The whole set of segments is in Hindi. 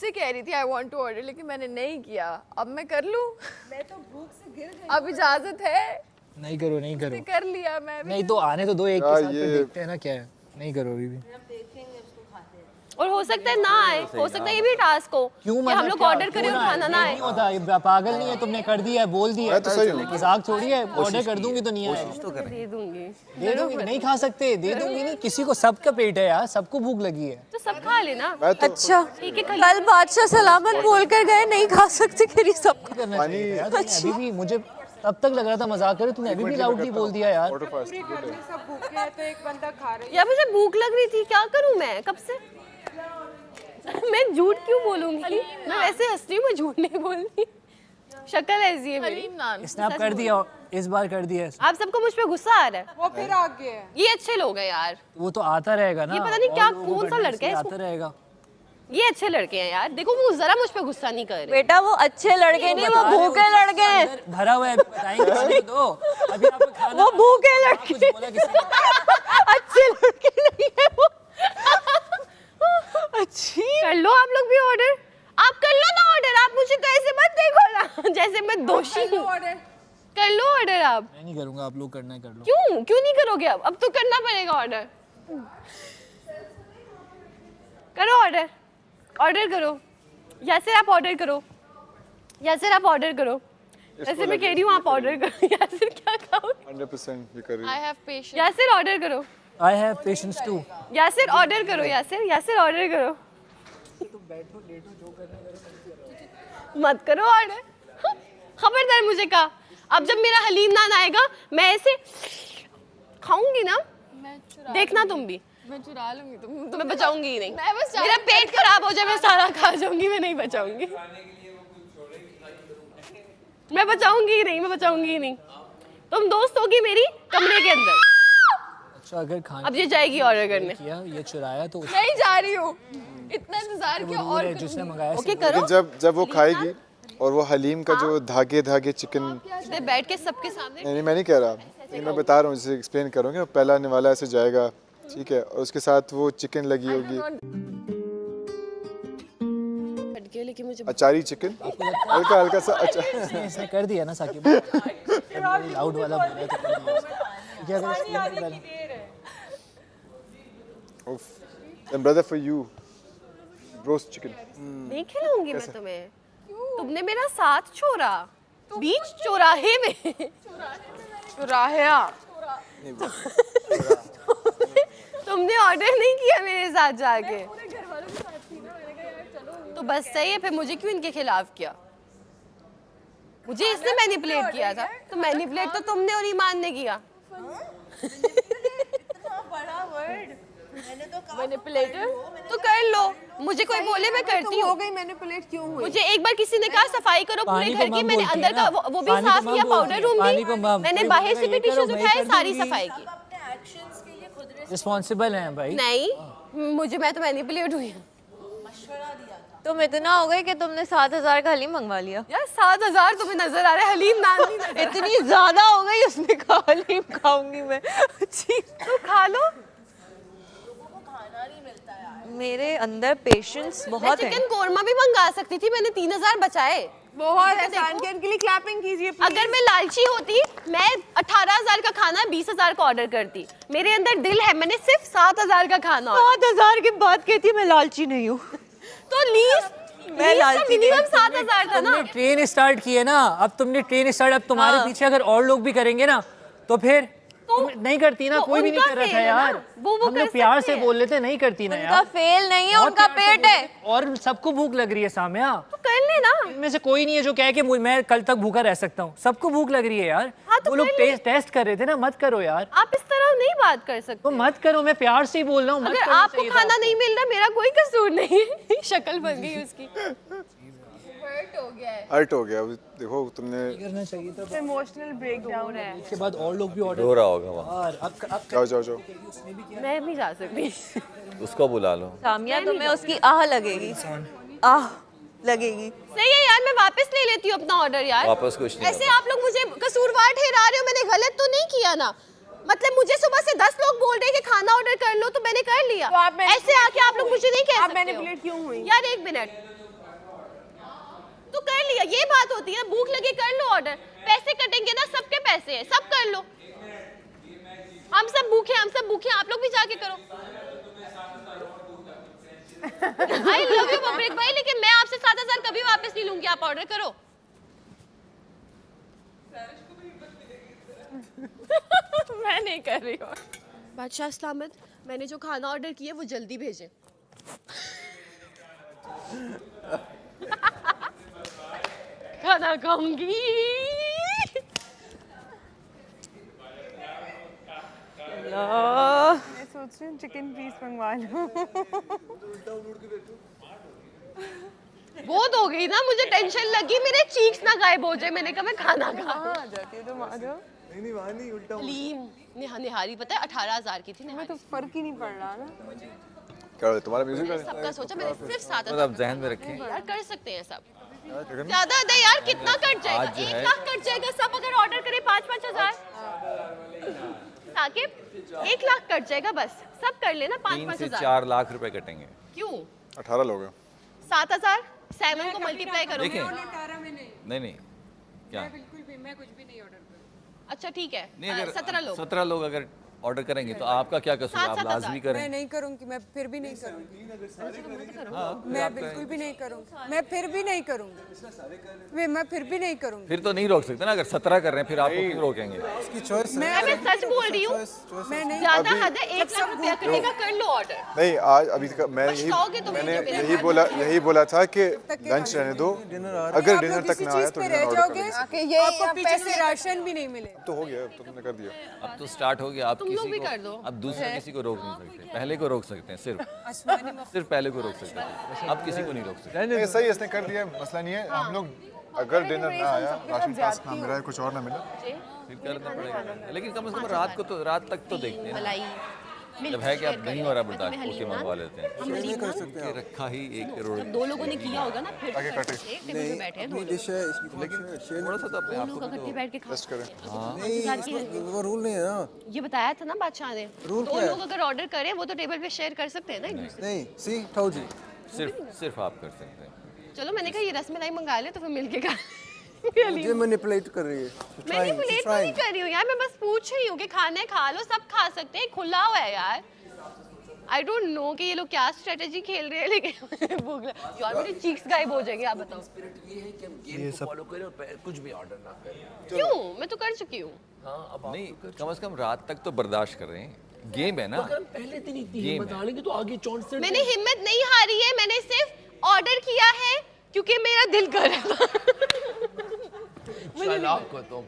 से कह रही थी आई वांट टू ऑर्डर, लेकिन मैंने नहीं किया। अब मैं कर लूं? मैं तो भूख से गिर गई। अब इजाजत है? नहीं करो, नहीं करो। कर लिया मैं भी। नहीं तो आने तो दो, एक के साथ फिर देखते हैं ना क्या है। नहीं करो अभी भी। और हो सकता है ना आए, हो सकता है ये भी टास्क हो क्यों कि हम लोग ऑर्डर करें और खाना ना आए। नहीं होता, ये पागल नहीं है, तुमने कर दिया है, बोल दिया है, मजाक छोड़िए। ऑर्डर कर दूंगी तो नहीं आएगा। दे दूंगी, दे दूंगी, नहीं खा सकते, दे दूंगी नहीं। किसी को सबका पेट है यार, सबको भूख लगी है। तो सब खा लेना। अच्छा ठीक है, कल बादशाह सलामत बोल कर गए नहीं खा सकते, करी सब करना चाहिए यार। तुमने अभी भी, मुझे तब तक लग रहा था मजाक करे, तुमने अभी भी लाउडली बोल दिया यार। यार मुझे भूख लग रही थी, क्या करूं मैं कब से। मैं झूठ क्यों बोलूंगी, मैं वैसे हंस रही हूँ, मैं झूठ नहीं बोलती। शक्ल ऐसी है मेरी। हलीम नान। स्नैप कर दिया, इस बार कर दिया। आप सबको मुझ पे गुस्सा आ रहा है। वो फिर आ गया। ये अच्छे लोग हैं यार, वो तो आता रहेगा ना। ये पता नहीं क्या और लोगों कौन सा को लड़का है आता इसको। रहेगा। ये अच्छे लड़के हैं यार, देखो वो जरा मुझ पे गुस्सा नहीं कर रहे। बेटा वो अच्छे लड़के नहीं, वो भूखे लड़के हैं। भरा हुआ है, बताएंगे किसी को दो। अभी आपको खाना, वो भूखे लड़के, कुछ बोला किसी ने? अच्छे लड़के नहीं है वो। अच्छी कर लो आप लोग भी ऑर्डर, आप कर लो ना ऑर्डर। आप मुझे तो ऐसे मत देखो ना जैसे मैं दोषी हूँ। कर लो ऑर्डर आप। मैं नहीं करूंगा, आप लोग करना है कर लो। क्यों नहीं करोगे? अब तो करना पड़ेगा ऑर्डर। करो ऑर्डर, ऑर्डर करो। यासिर आप ऑर्डर करो, यासिर आप ऑर्डर करो। ऐसे मैं कह रही हूँ आप ऑर्डर करो। यासिर क्या खाओ? 100% भी कर रही I have patience. Yasir order करो, I have patience too. Yasir order करो, यासिर ऑर्डर करो। मत करो ऑर्डर, खबरदार मुझे कहा। अब जब मेरा हलीम नान आएगा मैं ऐसे खाऊंगी ना, देखना तुम भी। मैं चुरा लूंगी तुम मैं बचाऊंगी ही नहीं। मैं बस मेरा पेट खराब हो जाए मैं सारा खा जाऊंगी, मैं नहीं बचाऊंगी। मैं बचाऊंगी ही नहीं, मैं बचाऊंगी ही नहीं। तुम दोस्त होगी मेरी कमरे के अंदर। अच्छा अगर खाना अब ये जाएगी ऑर्डर करने। किया, ये चुराया तो नहीं जा रही हूँ, इतना इंतजार किया और है जिसने मंगाया। ओके है। करो। जब वो खाएगी और वो हलीम का जो धागे चिकन, इधर बैठ के सबके सामने। नहीं मैं नहीं कह रहा, ये मैं बता रहा हूँ, जैसे एक्सप्लेन करूँगा। पहला निवाला ऐसे जाएगा, ठीक है, और उसके साथ वो चिकन लगी होगी, लेकिन मुझे अचारी चिकन, हल्का हल्का सा अचार। इसने कर दिया ना साकिब, लाउड वाला बोला तो कर दिया। क्या अगर And brother for you, roast chicken. नहीं खिलाऊंगी मैं तुम्हें। तुमने मेरा साथ छोड़ा बीच चौराहे में। चुराया। तुमने ऑर्डर नहीं किया मेरे साथ जाके, तो बस सही है। फिर मुझे क्यों इनके खिलाफ किया? मुझे इसने मैनिपुलेट किया था, तो मैनिपुलेट तो तुमने और ईमान ने किया। मैनिपुलेटर तो कर लो, मुझे कोई बोले मैं करती हूँ। मैनिपुलेट क्यों हुई? मुझे एक बार किसी ने कहा सफाई करो पूरे घर की, मैंने अंदर का वो भी साफ किया, पाउडर रूम भी मैंने बाहर से भी टिश्यूज उठाए, सारी सफाई की। रिस्पॉन्सिबल हैं भाई। नहीं मुझे, मैं तो मैनिपुलेट हुई। तुम इतना हो गए कि तुमने 7,000 का हलीम मंगवा लिया। यार 7,000 तुम्हें नजर आ रहा है, हलीम नान नहीं नजर। इतनी ज्यादा हो गई, उसने कहा हलीम खाऊंगी मैं। तो खा लो। मेरे अंदर पेशेंस मैं बहुत है। चिकन कोरमा भी मंगा सकती थी, मैंने 3,000 बचाए। बहुत एहसान किया, इनके लिए क्लैपिंग कीजिए please। अगर मैं लालची होती मैं 18,000 का खाना 20,000 का ऑर्डर करती। मेरे अंदर दिल है, मैंने सिर्फ 7,000 का खाना। 7,000 की बात कहती, मैं लालची नहीं हूँ। तो लीस्ट मैं लालची मिनिमम 7,000 था ना। तुमने ट्रेन स्टार्ट की है ना, अब तुमने ट्रेन स्टार्ट, अब तुम्हारे पीछे अगर और लोग भी करेंगे ना तो फिर तुम नहीं करती ना, तो कोई भी नहीं उनका कर रहा था फेल है ना, यार। वो हम कर लोग प्यार सकते से हैं। बोल लेते, नहीं करती ना उनका यार। फेल नहीं है, बहुत उनका प्यार से पेट है। बोलते, और सबको भूख लग रही है साम्या। तो कर लेना। इनमें से कोई नहीं है जो कहे कि मैं कल तक भूखा रह सकता हूँ। सबको भूख लग रही है यार। हाँ, तो वो लोग कर ले। टेस्ट कर रहे थे ना, मत करो यार। आप इस तरह नहीं बात कर सकते। तो मत करो, मैं प्यार से ही बोल रहा हूँ। मत अगर करना आपको चाहिए था खाना आपको। नहीं मिल रहा, मेरा कोई कसूर नहीं है। शक्ल बन गई उसकी। हर्ट हो गया है। हर्ट हो गया, अब देखो तुमने करना चाहिए था। इमोशनल ब्रेकडाउन है। उसके बाद और लोग भी ऑर्डर रो रहा होगा वहाँ। और अब जाओ जाओ जाओ। मैं नहीं जा सकती। उसको बुला लो। सामिया तुम्हें उसकी आह लगेगी, आह लगेगी। सही है यार, मैं वापस ले लेती हूँ अपना ऑर्डर यार। वापस कुछ नहीं ऐसे आप लोग मुझे कसूरवार ठहरा रहे हो, मैंने गलत तो नहीं किया ना। मतलब मुझे सुबह से 10 लोग बोल रहे हैं कि खाना ऑर्डर कर लो, तो मैंने कर लिया। तो आप ऐसे आके आप लोग मुझे नहीं कह आप सकते हो। मैनिपुलेट क्यों हुई? यार एक मिनट, तो कर लिया, ये बात होती है, भूख लगी कर लो ऑर्डर, पैसे कटेंगे ना, सबके पैसे हैं, सब कर लो। हम सब भूखे, आप लोग भी जाके करो। आई लव यू पब्लिक भाई, लेकिन मैं आपसे 7,000 कभी वापस नहीं लूंगी, आप ऑर्डर करो। मैं नहीं कर रही हूँ। बादशाह सलामत, मैंने जो खाना ऑर्डर किया वो जल्दी भेजें। खाना खाऊंगी। मैं सोच रही हूँ चिकन पीस मंगवा लूँ। बहुत हो गई ना, मुझे टेंशन लगी मेरे चीक्स ना गायब हो जाए, मैंने कहा मैं खाना खा। आ जाती है तुम आ जाओ। हलीम निहारी पता है 18,000 की थी हमें निहारी। तो फर्क ही नहीं पड़ रहा ना। क्या तुम्हारा म्यूजिक सबका सोचा, मैंने सिर्फ 7,000 मतलब जहन में रखें यार कर सकते हैं सब। ज्यादा दे यार, कितना कट जाएगा? आज जो 1 है- लाख कट जाएगा सब अगर ऑर्डर करें 5-5 हजार। ताकि 1 लाख कट जाएगा बस, सब कर लेना 3 5-5 से हजार। 4 लाख रुपए कटेंगे। क्यों 18 लोग हैं। 7,000 7 को मल्टीप्लाई करोगे? देखें नहीं क्या अच्छा ठीक है, नहीं, अगर 17 लोग। 17 लोग अगर ऑर्डर करेंगे तो आपका क्या कसूर, 7,000 आप लाजमी करें। मैं नहीं करूंगी, मैं फिर भी नहीं करूंगी, हाँ, मैं बिल्कुल भी नहीं करूंगी, मैं फिर भी नहीं करूंगी, मैं फिर भी नहीं करूंगी। फिर तो नहीं रोक सकते ना, अगर 17 कर रहे हैं फिर आपको क्यों रोकेंगे? उसकी चॉइस है। मैं सच बोल रही हूँ, मैं नहीं, ज्यादा हद है 1 लाख रुपया करने का कर लो ऑर्डर। नहीं आज अभी तक पछताओगे तुम मैंने जो मेरे यही बोला था कि लंच रहने दो, अगर डिनर तक ना आया तो डिनर ऑर्डर कर लेंगे। आके ये आपको पीछे से राशन भी नहीं मिले। तो हो गया, तो तुमने कर दिया। अब तो स्टार्ट हो गया, आप तुम लोग किसी भी को कर दो। अब दूसरे किसी को रोक नहीं सकते, पहले को रोक सकते हैं सिर्फ पहले को रोक सकते हैं, अब किसी को नहीं रोक सकते। नहीं सही है, इसने कर दिया, मसला नहीं है। हम लोग अगर डिनर ना आया, राशन पास ना मिला, कुछ और ना मिला, फिर करना पड़ेगा, लेकिन कम से कम रात तक तो देखते हैं ना। मलाई जब है कि आप नहीं हो रहा बर्दाश्त, ओके मंगवा लेते हैं। हम हलीम नान कि रखा ही 1 करोड़, जब 2 लोगों ने किया होगा ना फिर आगे काटे। एक टेबल पे बैठे हैं 2 लोग, थोड़ा सा तो अपने आप लोग इकट्ठे बैठ के खा। टेस्ट करें। वो रूल नहीं है ना। ये बताया था ना बादशाह ने, 2 लोग अगर ऑर्डर करें वो तो टेबल पे शेयर कर सकते हैं ना एक दूसरे नहीं सी told you। सिर्फ आप कर सकते हैं। से। चलो मैंने कहा ये रसमलाई मंगा ले तो फिर मिलके खा। मुझे मैनिपुलेट कर रही है। मैनिपुलेट नहीं कर रही हूँ यार, मैं बस पूछ रही हूँ कि खाने खा लो, सब खा सकते हैं, खुला हुआ है यार। आई डोंट नो कि ये लोग क्या स्ट्रेटेजी खेल रहे हैं, लेकिन भूख लग यार, मेरे चीक्स गायब हो जाएंगे। आप बताओ ये सब फॉलो करें और कुछ भी ऑर्डर ना करें। क्यों? मैं तो कर चुकी हूँ। नहीं, कम से कम रात तक तो बर्दाश्त कर रहे हैं, गेम है ना। पहले दिन इतनी गेम हिम्मत हारेंगे तो आगे 64 मैंने हिम्मत नहीं हारी है, मैंने सिर्फ ऑर्डर किया है क्योंकि मेरा दिल कर रहा था। चालाक हो तुम।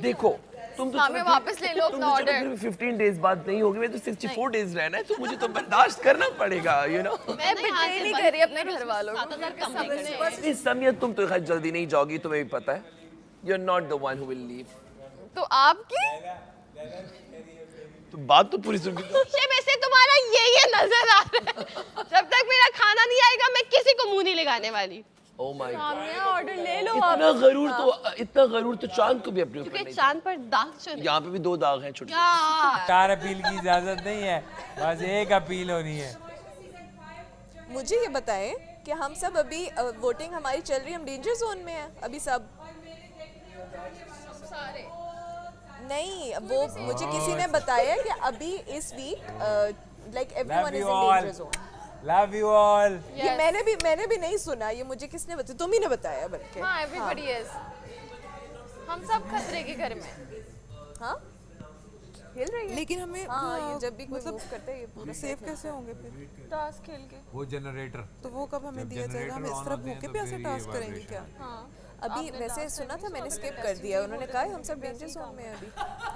देखो तुम तो हमें वापस ले लो अपना ऑर्डर। 15 डेज बाद नहीं होगी, मैं तो 64 डेज रहना है, तो मुझे तो बर्दाश्त करना पड़ेगा, यू नो। मैं बिट्रे नहीं कर रही अपने घर वालों को। 7,000 कम नहीं करने। इस समय तुम तो खैर जल्दी नहीं जाओगी, तुम्हें भी पता है। You are not the one who will leave. तो आपकी तो बात तो पूरी सुन के पीछे में से तुम्हारा ये नजर आ रहा है। जब तक मेरा खाना नहीं आएगा मैं किसी को मुंह नहीं लगाने वाली। ओ माय गॉड, सामने ऑर्डर ले लो आप। इतना गरूर तो चांद को भी अपने ऊपर क्योंकि नहीं। चांद पर दाग चढ़े। यहाँ पे भी 2 दाग हैं छोटे। यार 4 अपील की इजाजत नहीं है, बस 1 अपील होनी है। मुझे ये बताएं कि हम सब अभी वोटिंग हमारी चल रही है, हम डेंजर जोन में हैं अभी सब। नहीं, वो मुझे किसी ने बताया कि अभी इस week like everyone is in danger zone. Love you all. ये मैंने भी नहीं सुना, ये मुझे किसने बताया? तुम ही ने बताया बल्कि। हाँ एवरीबॉडी इज, हम सब खतरे के घर में। हाँ हिल रही है, लेकिन हमें हाँ ये जब भी कोई मूव करता है ये पूरा सेफ कैसे होंगे फिर? टास्क खेल के। वो जनरेटर तो वो कब हमें दिया जाएगा? हम इस तरह भूखे प्यासे टास्क करेंगे क्या? हाँ अभी वैसे सुना था, मैंने स्किप कर दिया। उन्होंने कहा है हम सब डेंजर जोन में हैं अभी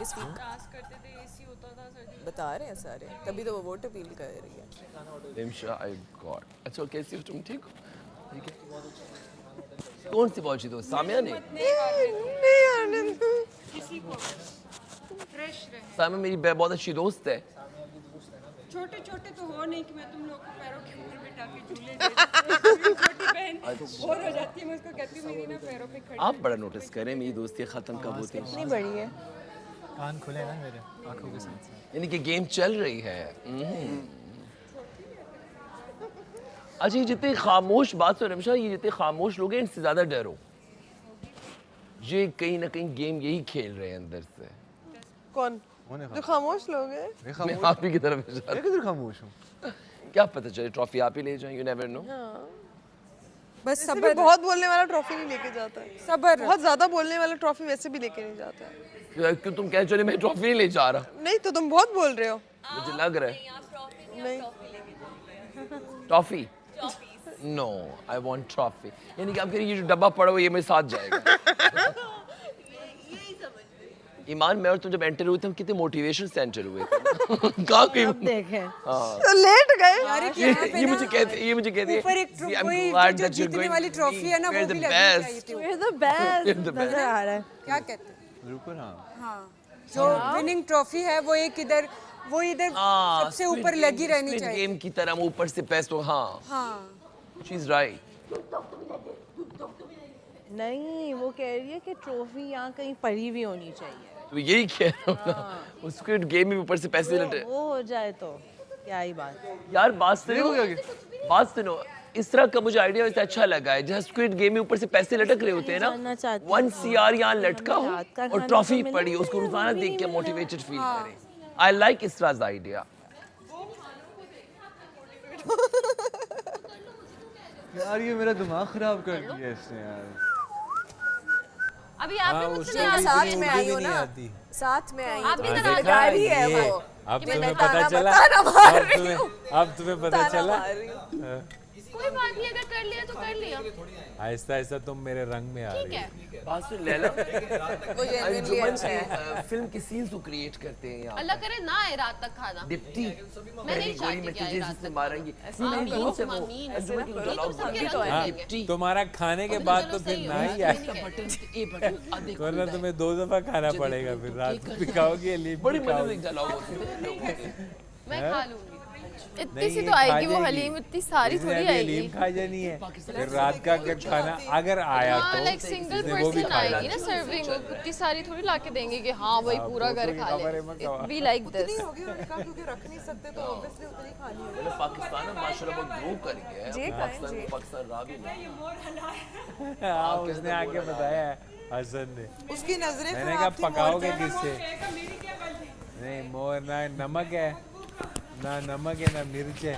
इस वीक। टास्क करते थे, एसी होता था सर्दी। बता रहे हैं सारे, तभी तो वो वोट अपील कर रही है। निमिषा आई गॉड। अच्छा कैसी हो तुम? ठीक हो? ठीक है। कौन सी पहुंची दोस्त? सामिया ने? सामिया मेरी बहुत अच्छी दोस्त है। छोटे छोटे तो हो नहीं कि मैं तुम लोग को पैरों के ऊपर बिठा के झूले दे। छोटी बहन बोर हो जाती है, मैं उसको कहती हूँ मेरी ना पैरों पे खड़ी। आप बड़ा नोटिस करें मेरी दोस्ती खत्म कब होती है। कितनी बड़ी है? कान खुले ना मेरे आंखों के साथ। यानी कि गेम चल रही है। अच्छा, ये जितने खामोश, बात सुन रमशा, ये जितने खामोश लोग हैं इनसे ज्यादा डरो। ये कहीं ना कहीं गेम यही खेल रहे हैं अंदर से। कौन? जो खामोश लोग हैं। मैं आप ही की तरफ इशारा। मैं किधर खामोश हूँ? क्या पता चले ट्रॉफी आप ही ले जाएं, यू नेवर नो। बस सबर, बहुत बोलने वाला ट्रॉफी नहीं लेके जाता है। सबर, बहुत ज्यादा बोलने वाला ट्रॉफी वैसे भी लेके नहीं जाता है। क्यों तुम कह चले मैं ट्रॉफी नहीं ले जा रहा? नहीं तो तुम बहुत बोल रहे हो। मुझे लग रहा है नहीं, toffee. No, I want trophy. यानी कि आप कह रही हैं ये जो डब्बा पड़ा हुआ ये मेरे साथ जाएगा। ईमान, मैं और तुम जब एंटर हुए थे हम कितने मोटिवेशन से एंटर हुए थे। कहाँ कहीं देखें हाँ। तो लेट गए। ये मुझे कहती है ऊपर एक जो जीतने वाली ट्रॉफी है ना, वो भी लगनी चाहिए थी। We're the best नजर आ रहा है। क्या कहते हैं? ऊपर हाँ। जो विनिंग ट्रॉफी है वो इधर सबसे ऊपर लगी रहनी चाहिए। गेम की तरह ऊपर से पैसों। हाँ, शी इज राइट। नहीं, वो कह रही है कि ट्रॉफी यहाँ कहीं पड़ी भी होनी चाहिए। तो यही कह रहा हूँ ना, उसको गेम में ऊपर से पैसे लटे। वो हो जाए तो क्या ही बात। यार बात सुनो, इस तरह का मुझे आइडिया वैसे अच्छा लगा है, जहाँ स्क्विड गेम में ऊपर से पैसे लटक रहे होते हैं ना, 1 CR यहाँ लटका हो और ट्रॉफी पड़ी, उसको रोजाना देख के मोटिवेटेड फील करें। I like esraj idea. यार ये मेरा दिमाग खराब कर दिया इसने यार। अभी आपने मुझसे साथ में आई हो ना, साथ में आई आप भी तो नाराज गाड़ी है वो। अब कि तुम्हें मैं पता चला, ताना मार रही अब तुम्हें पता चला। कोई बात नहीं, अगर कर लिया तो कर लिया। आहिस्ता आहिस्ता तुम मेरे रंग में आ रही हो। बात सुन लैला, वो genuinely अच्छा है। फिल्म के सीन्स को क्रिएट करते हैं यहाँ। अल्लाह करे ना आए रात तक खाना। डिप्टी, मैं नहीं गोली चाहती में कि आए तुझे रात जिससे तक। मारेंगे। तुम्हारा खाने के बाद तो फिर ना ही आए, वरना तुम्हें 2 दफा खाना पड़ेगा, फिर रात को भी खाओगे, लीम बड़ी भी मजे खाओगे। से डायलॉग होते हैं। मैं खा लूंगी। इतनी सी तो आएगी वो हलीम, इतनी सारी थोड़ी आएगी। हलीम खा जानी है, फिर रात का अगर खाना अगर आया हाँ, तो लाइक सिंगल जिसने वो भी पर्सन खा आएगी ना सर्विंग, इतनी सारी थोड़ी लाके देंगे कि हाँ भाई पूरा घर खा ले। Be like this. होगी उनका, क्योंकि रख नहीं सकते तो ऑब्वियसली उतनी खानी होगी। मतलब पाकिस्तान ना माशाल्लाह बहुत ग्रो कर गया है। पाकिस्तान रहा भी नहीं। हाँ, उसने आके बताया है हसन ने। उसकी नजरें मैंने कहा पकाओगे किससे? नहीं, मोर ना नमक है ना मिर्च है,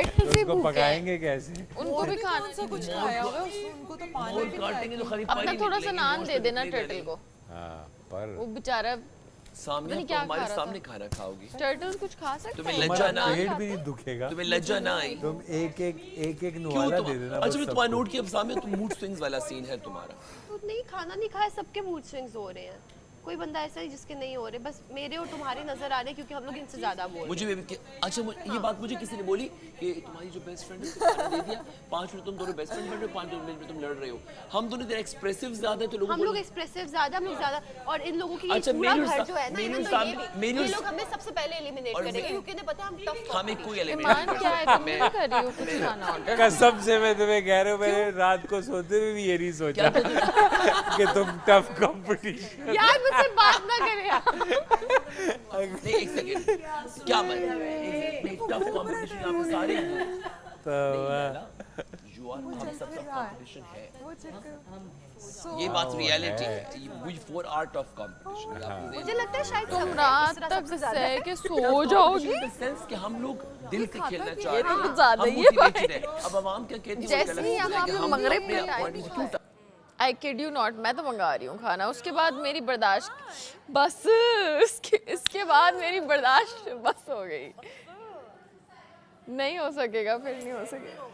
तो उसको पकाएंगे कैसे? उनको भी खाना से कुछ खाया होगा, उनको तो पानी भी काटेंगे तो खाली अपना थोड़ा सा नान दे देना टर्टल को। हाँ, पर वो बेचारा सामने तो हमारे सामने खाना खाओगी। टर्टल कुछ खा सकता तुम्हें है। लज्जा ना पेट भी नहीं दुखेगा, तुम्हें लज्जा ना आई। तुम एक क्यों नुवाला तुम दे देना। अच्छा मैं तुम्हारा नोट किया सामने, तुम मूड स्विंग्स वाला सीन है तुम्हारा। तो नहीं, खाना नहीं खाया, सबके मूड स्विंग्स हो रहे हैं। कोई बंदा ऐसा है जिसके नहीं हो रहे, बस मेरे और तुम्हारे नजर आ रहे हैं क्योंकि हम लोग इनसे ज्यादा बोल रहे हैं। मुझे भी अच्छा ये बात मुझे किसी ने बोली कि तुम्हारी जो बेस्ट फ्रेंड है उसको खाना दे दिया, 5 मिनट तुम दोनों बेस्ट फ्रेंड बन रहे हो, 5 मिनट में तुम लड़ रहे हो। हम दोनों इधर एक्सप्रेसिव ज्यादा है तो लोगों हम लोग एक्सप्रेसिव ज्यादा, हम लोग ज्यादा, और इन लोगों की ये अच्छा, पूरा मेरी घर जो है ना, मेरी इन्हें तो सामने- ये मेरी ये लोग हमें सबसे पहले एलिमिनेट और करेंगे क्योंकि इन्हें पता है हम टफ हमें कोई ईमान क्या है, तुम नहीं कर रही हो कुछ खाना ऑर्डर। कसम से मैं तुम्हें कह रहा हूँ, मैंने रात को सोते हुए भी ये नहीं सोचा कि तुम टफ कंपटीशन। यार मुझसे बात ना करे यार। नहीं, एक सेकंड, क्या मतलब टफ कंपटीशन यहाँ पे सारे यू आर हम सब टफ कंपटीशन है, ये बात रियलिटी है। We for are tough competition. मुझे लगता है शायद तुम रात तक सह के सो जाओगी। सेंस कि हम लोग दिल से खेलना चाह ये रहे तो हैं, कुछ ज्यादा हम ही है motivated हैं। अब आवाम क्या कहती है जैसे ही हम आप मगरिब के time, time I kid you not, मैं तो मंगा रही हूँ खाना। उसके बाद मेरी बर्दाश्त बस, इसके बाद मेरी बर्दाश्त बस हो गई। नहीं हो सकेगा, फिर नहीं हो सकेगा,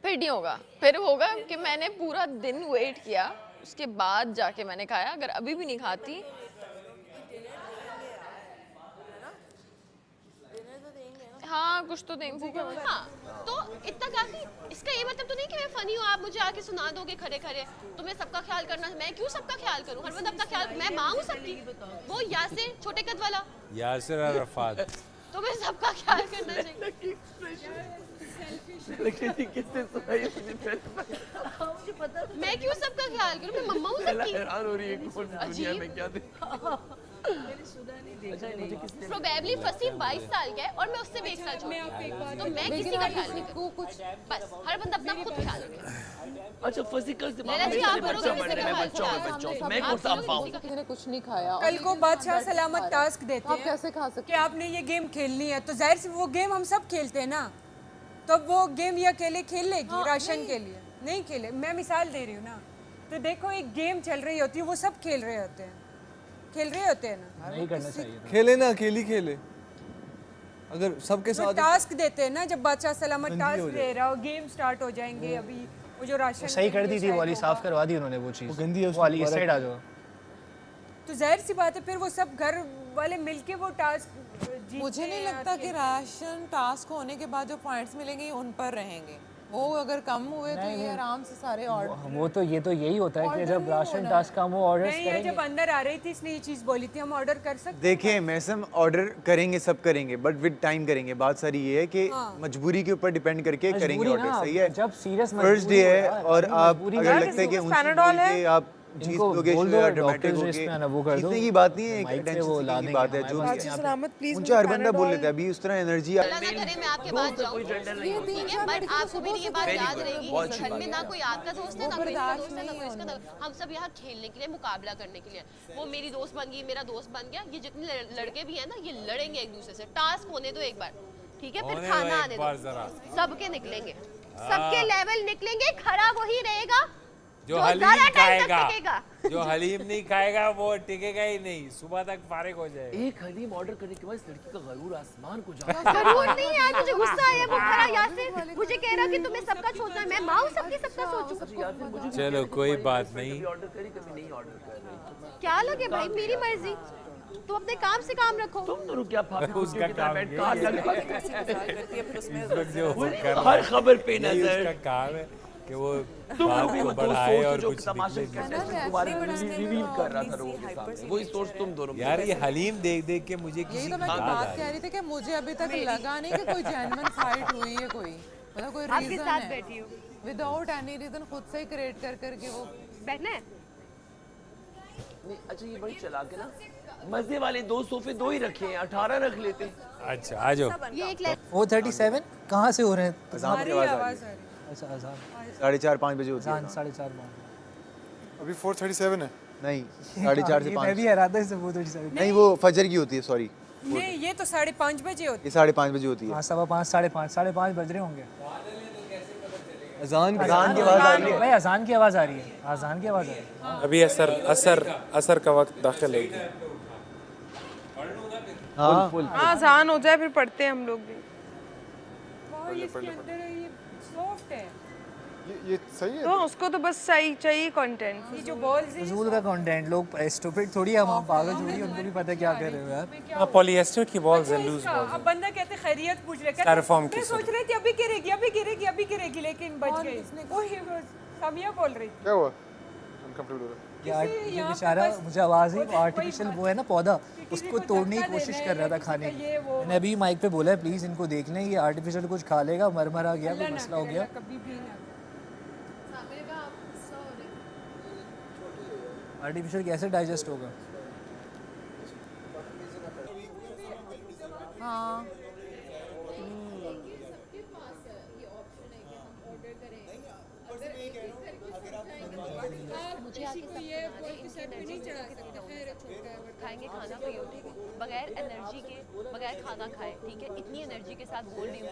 फिर नहीं होगा। फिर होगा कि मैंने पूरा दिन वेट किया, उसके बाद जाके मैंने खाया। अगर अभी भी नहीं खाती, हाँ कुछ तो देंगे। हाँ, तो इतना काफी। इसका ये मतलब तो नहीं कि मैं फनी हूँ, आप मुझे आके सुना दोगे खड़े खड़े तुम्हें सबका ख्याल करना। मैं क्यों सबका ख्याल करूँ? हर वक्त अपना ख्याल, मैं माँ हूँ सबकी। वो यासिर छोटे कद वाला, यासिर अरफात, तुम्हें सबका ख्याल करना चाहिए। मैं क्यों सबका ख्याल करूँ? मैं मम्मा हूँ सबकी। हैरान हो रही है कौन दुनिया में क्या प्रोबेबली फसी 22 साल का है और मैं उससे भी 1 साल छोटी हूं, तो मैं किसी का ख्याल नहीं करूं। बस हर बंदा अपना खुद ख्याल रखे। अच्छा फिजिकल से लैला जी, आप करोगे किसी का ख्याल? बच्चों मैं कौन सा अब्बा हूं? किसी ने कुछ नहीं खाया कल को बादशाह सलामत टास्क देते आप हैं कैसे खा सकते कि आपने ये गेम खेलनी है, तो जाहिर से वो गेम हम सब खेलते हैं ना, तो वो गेम ये अकेले खेल लेगी राशन के लिए? नहीं खेले। मैं मिसाल दे रही हूँ ना, तो देखो एक गेम चल रही होती है, वो सब खेल रहे होते हैं ना। नहीं करना चाहिए था। खेले ना, अकेली खेले। अगर सबके तो साथ टास्क देते हैं ना, जब बादशाह सलामत टास्क दे रहा हो, गेम स्टार्ट हो जाएंगे। अभी वो जो राशन सही कर दी थी, वाली साफ करवा दी उन्होंने वो चीज़। वो गंदी है, वाली इस साइड आ जाओ। तो जाहिर सी बात है फिर वो सब घर वाले मिलके वो टास्क मुझे नहीं लगता कि राशन टास्क होने के बाद जो पॉइंट्स मिलेंगे उन पर रहेंगे। वो अगर कम हुए तो ये आराम से सारे ऑर्डर। वो तो यही होता है कि जब राशन टास्क कम हो ऑर्डर्स नहीं, करेंगे। जब अंदर आ रही थी इसने ये चीज बोली थी, हम ऑर्डर कर सकते देखिए मैसम, ऑर्डर करेंगे सब करेंगे, बट विद टाइम करेंगे। बात सारी ये है कि मजबूरी के ऊपर डिपेंड करके करेंगे ऑर्डर। सही है, जब सीरियस फर्स्ट डे है और आप अगर लगता है कि उनसे आप चीज लोगे ड्रामेटिक होगे, इतने की बात नहीं है, एक टेंशन की बात है जो मुझे हर बंदा बोल लेता है। अभी उस तरह एनर्जी अल्लाह ना करे मैं आपके पास जाऊं, ठीक है, बट आपको मेरी ये बात याद रहेगी, इस घर में ना कोई आपका दोस्त है, ना कोई इसका दोस्त है, ना कोई इसका दोस्त। हम सब यहाँ खेलने के लिए, मुकाबला करने के लिए। वो मेरी दोस्त बन गई, मेरा दोस्त बन गया, ये जितने लड़के भी हैं ना, ये लड़ेंगे एक दूसरे से। टास्क होने दो एक बार, ठीक है, फिर खाना आने दो, सबके निकलेंगे, सबके लेवल निकलेंगे, खड़ा वही रहेगा जो हलीम खाएगा। जो हलीम नहीं खाएगा वो टिकेगा ही नहीं, सुबह तक फारिग हो जाएगा। एक हलीम ऑर्डर करने के बाद इस लड़की का गरूर आसमान को जा। गरूर नहीं है, मुझे गुस्सा आया। वो खड़ा यासिर मुझे कह रहा कि तुम्हें सबका सोचना है, मैं माँ हूँ सबकी, सबका सोचूं। चलो कोई बात नहीं, ऑर्डर करी कभी नहीं ऑर्डर कर रही। क्या लगे भाई, मेरी मर्जी, तुम अपने काम से काम रखो। तुम दोनों क्या उसका काम हर खबर पे नजर। उसका काम है कि वो तुम बात लोग को बढ़ाए और जो कुछ तमाशा तुम्हारे रिवील कर रहा था लोगों के सामने, वही सोच तुम दोनों। यार ये हलीम देख देख के मुझे किसी यही तो मैं बात कह रही थी कि मुझे अभी तक लगा नहीं कि कोई जेन्युइन फाइट हुई है, कोई मतलब कोई रीजन है। बैठी हूँ विदाउट एनी रीजन खुद से ही क्रिएट कर करके वो बैठना है। अच्छा ये बड़ी चला के ना, मजे वाले 2 सोफे 2 ही रखे हैं, 18 रख लेते। अच्छा आ जाओ। ये एक 4:37 कहाँ से हो रहे हैं? अज़ान की आवाज़ आ रही है। अच्छा अज़ान 4:30-5 बजे होती है। अज़ान 4:30 अभी 4:37 है। नहीं 4:30 से 5। मैं भी हैरान था इससे 4:37। नहीं वो फजर की होती है, सॉरी। नहीं ये तो 5:30 बजे होती ये 5:30 बजे होती है। 5:15 5:30 बज रहे होंगे। अजान की आवाज़ आ रही है भाई, अज़ान की आवाज़ आ रही है, अज़ान की आवाज़ आ रही है। अभी असर का वक्त दाखिल होगी। हाँ अज़ान हो जाए फिर पढ़ते हैं हम लोग भी। है। इसके अंदर ये सॉफ्ट है, ये सही है। तो उसको तो बस सही चाहिए कंटेंट। ये जो बॉल्स हैं फजूल का कंटेंट, लोग स्टूपिड थोड़ी है, हम पागल थोड़ी है, उनको भी पता है क्या कर रहे हो यार। पॉलिएस्टर की बॉल्स है, लूज इसका। बॉल्स। अब बंदा कहते खैरियत पूछ रहे, स्टायरोफॉर्म की मैं सोच रही थी अभी गिरेगी, लेकिन बच गई। वही सामिया बोल रही थी। क्या हुआ? अनकंफर्टेबल हो रहा है। यार ये बेचारा, मुझे आवाज़ ही आर्टिफिशियल वो है ना पौधा, उसको तोड़ने की कोशिश कर रहा था खाने की। मैंने अभी माइक पे बोला है प्लीज़ इनको देख लें, ये आर्टिफिशियल कुछ खा लेगा, मर आ गया, कोई मसला हो गया। कभी भी ना। आर्टिफिशियल कैसे डाइजेस्ट होगा? हाँ मुझे आके सब खाएंगे खाना पियो, ठीक है, बगैर एनर्जी के, बगैर खाना खाए, ठीक है, इतनी एनर्जी के साथ बोल रही हूँ।